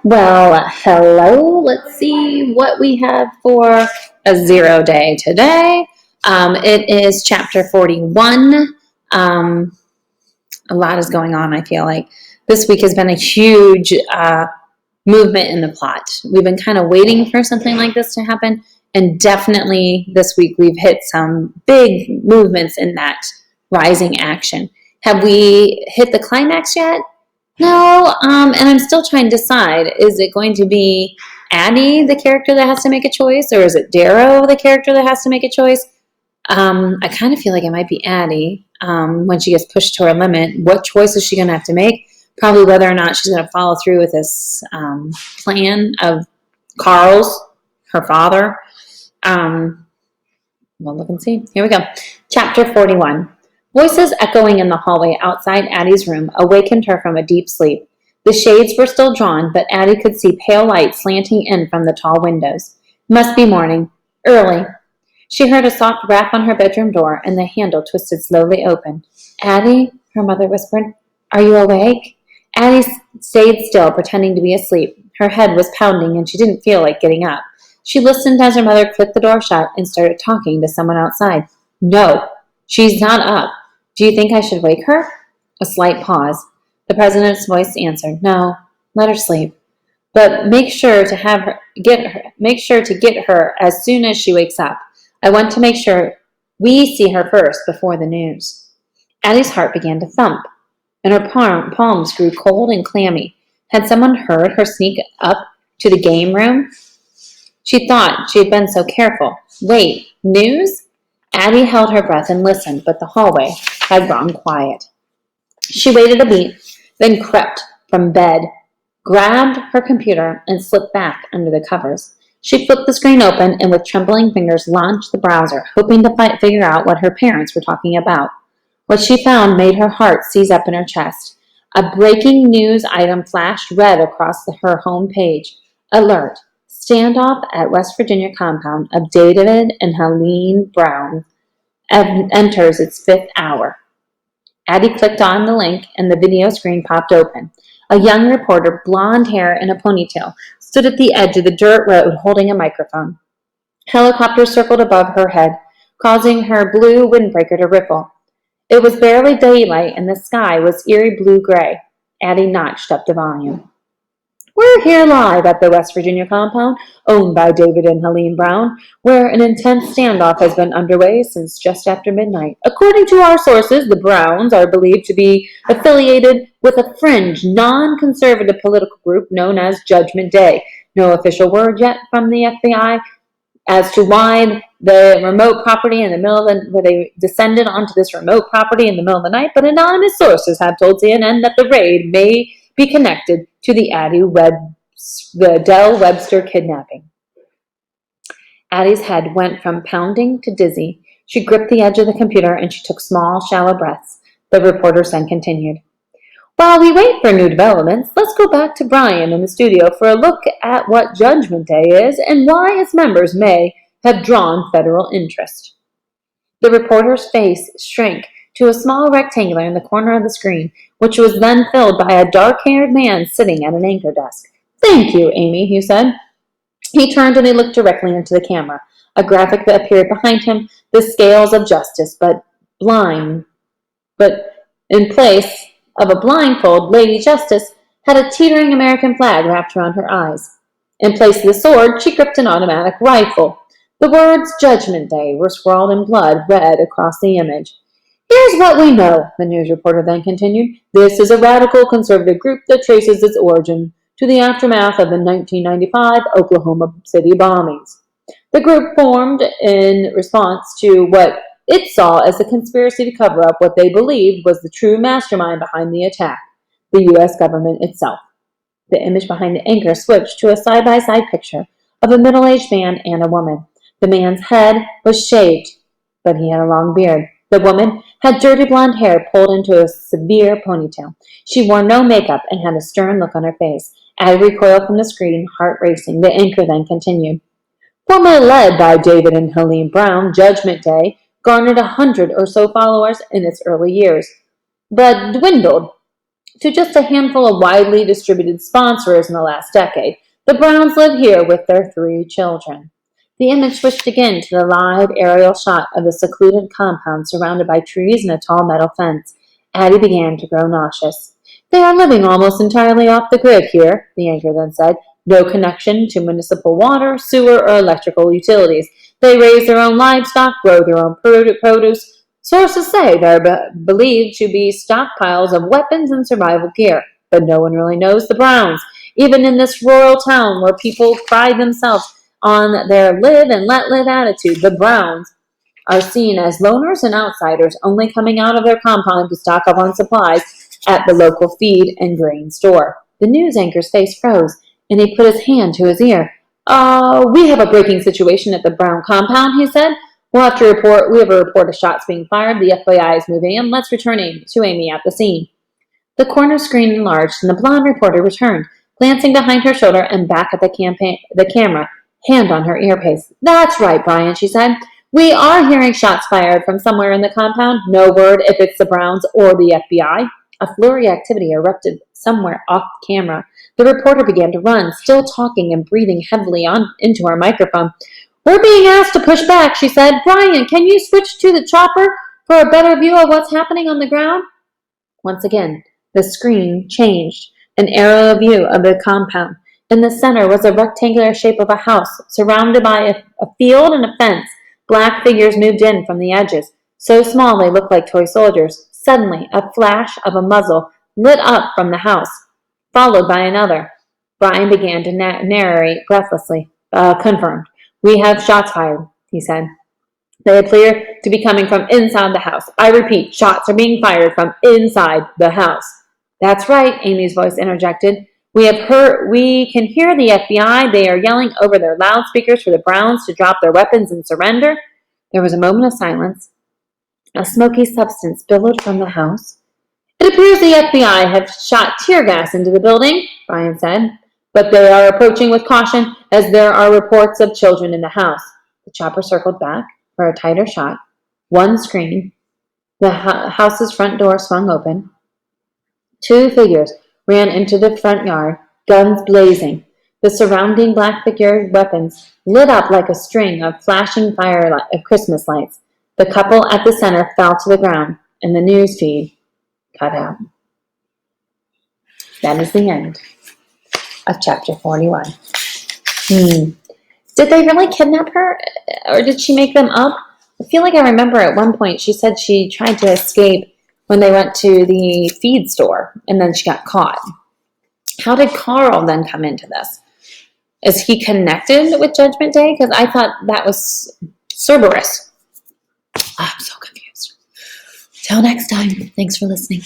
Well, hello. Let's see what we have for a 0 day today. It is chapter 41. A lot is going on, I feel like. This week has been a huge movement in the plot. We've been kind of waiting for something like this to happen, and definitely this week we've hit some big movements in that rising action. Have we hit the climax yet? No, and I'm still trying to decide, is it going to be Addie, the character that has to make a choice, or is it Darrow, the character that has to make a choice? I kind of feel like it might be Addie when she gets pushed to her limit. What choice is she going to have to make? Probably whether or not she's going to follow through with this plan of Carl's, her father. We'll look and see. Here we go. Chapter 41. Voices echoing in the hallway outside Addie's room awakened her from a deep sleep. The shades were still drawn, but Addie could see pale light slanting in from the tall windows. Must be morning. Early. She heard a soft rap on her bedroom door, and the handle twisted slowly open. Addie, her mother whispered, are you awake? Addie stayed still, pretending to be asleep. Her head was pounding, and she didn't feel like getting up. She listened as her mother clicked the door shut and started talking to someone outside. No, she's not up. Do you think I should wake her? A slight pause. The president's voice answered, no, let her sleep. But make sure to get her as soon as she wakes up. I want to make sure we see her first before the news. Addie's heart began to thump, and her palms grew cold and clammy. Had someone heard her sneak up to the game room? She thought she had been so careful. Wait, news? Addie held her breath and listened, but the hallway had grown quiet. She waited a beat, then crept from bed, grabbed her computer, and slipped back under the covers. She flipped the screen open and with trembling fingers launched the browser, hoping to figure out what her parents were talking about. What she found made her heart seize up in her chest. A breaking news item flashed red across her home page. Alert. Standoff at West Virginia compound of David and Helene Brown enters its 5th hour. Addie clicked on the link and the video screen popped open. A young reporter, blonde hair and a ponytail, stood at the edge of the dirt road holding a microphone. Helicopters circled above her head, causing her blue windbreaker to ripple. It was barely daylight and the sky was eerie blue-gray. Addie notched up the volume. We're here live at the West Virginia compound, owned by David and Helene Brown, where an intense standoff has been underway since just after midnight. According to our sources, the Browns are believed to be affiliated with a fringe, non-conservative political group known as Judgment Day. No official word yet from the FBI as to why the remote property in the middle of where they descended onto this remote property in the middle of the night, but anonymous sources have told CNN that the raid may be connected to the Dell Webster kidnapping. Addie's head went from pounding to dizzy. She gripped the edge of the computer and she took small, shallow breaths. The reporter then continued. While we wait for new developments, let's go back to Brian in the studio for a look at what Judgment Day is and why its members may have drawn federal interest. The reporter's face shrank to a small rectangle in the corner of the screen, which was then filled by a dark-haired man sitting at an anchor desk. Thank you, Amy, he said. He turned and he looked directly into the camera. A graphic that appeared behind him, the scales of justice, but in place of a blindfold, Lady Justice had a teetering American flag wrapped around her eyes. In place of the sword, she gripped an automatic rifle. The words Judgment Day were scrawled in blood red across the image. Here's what we know, the news reporter then continued. This is a radical conservative group that traces its origin to the aftermath of the 1995 Oklahoma City bombings. The group formed in response to what it saw as a conspiracy to cover up what they believed was the true mastermind behind the attack, the U.S. government itself. The image behind the anchor switched to a side-by-side picture of a middle-aged man and a woman. The man's head was shaved, but he had a long beard. The woman had dirty blonde hair pulled into a severe ponytail. She wore no makeup and had a stern look on her face. Addie recoiled from the screen, heart racing. The anchor then continued. Formerly led by David and Helene Brown, Judgment Day garnered 100 or so followers in its early years, but dwindled to just a handful of widely distributed sponsors in the last decade. The Browns live here with their 3 children. The image switched again to the live aerial shot of the secluded compound surrounded by trees and a tall metal fence. Addie began to grow nauseous. They are living almost entirely off the grid here, the anchor then said. No connection to municipal water, sewer, or electrical utilities. They raise their own livestock, grow their own produce. Sources say they're believed to be stockpiles of weapons and survival gear, but no one really knows the Browns. Even in this rural town where people pride themselves on their live and let live attitude, the Browns are seen as loners and outsiders, only coming out of their compound to stock up on supplies at the local feed and grain store. The news anchor's face froze, and he put his hand to his ear. We have a breaking situation at the Brown compound, he said. We have a report of shots being fired. The FBI is moving in. Let's return to Amy at the scene. The corner screen enlarged, and the blonde reporter returned, glancing behind her shoulder and back at the camera, hand on her earpiece. That's right, Brian, she said. We are hearing shots fired from somewhere in the compound. No word if it's the Browns or the FBI. A flurry of activity erupted somewhere off camera. The reporter began to run, still talking and breathing heavily into her microphone. We're being asked to push back, she said. Brian, can you switch to the chopper for a better view of what's happening on the ground? Once again, the screen changed, an aerial view of the compound. In the center was a rectangular shape of a house, surrounded by a field and a fence. Black figures moved in from the edges, so small they looked like toy soldiers. Suddenly, a flash of a muzzle lit up from the house, followed by another. Brian began to narrate breathlessly. Confirmed. We have shots fired, he said. They appear to be coming from inside the house. I repeat, shots are being fired from inside the house. That's right, Amy's voice interjected. We can hear the FBI. They are yelling over their loudspeakers for the Browns to drop their weapons and surrender. There was a moment of silence. A smoky substance billowed from the house. It appears the FBI have shot tear gas into the building, Brian said, but they are approaching with caution as there are reports of children in the house. The chopper circled back for a tighter shot. One screen. The house's front door swung open. 2 figures ran into the front yard, guns blazing. The surrounding black figure weapons lit up like a string of flashing of Christmas lights. The couple at the center fell to the ground, and the news feed cut out. That is the end of chapter 41. Did they really kidnap her, or did she make them up? I feel like I remember at one point she said she tried to escape when they went to the feed store, and then she got caught. How did Carl then come into this? Is he connected with Judgment Day? Because I thought that was Cerberus. I'm so confused. Till next time. Thanks for listening.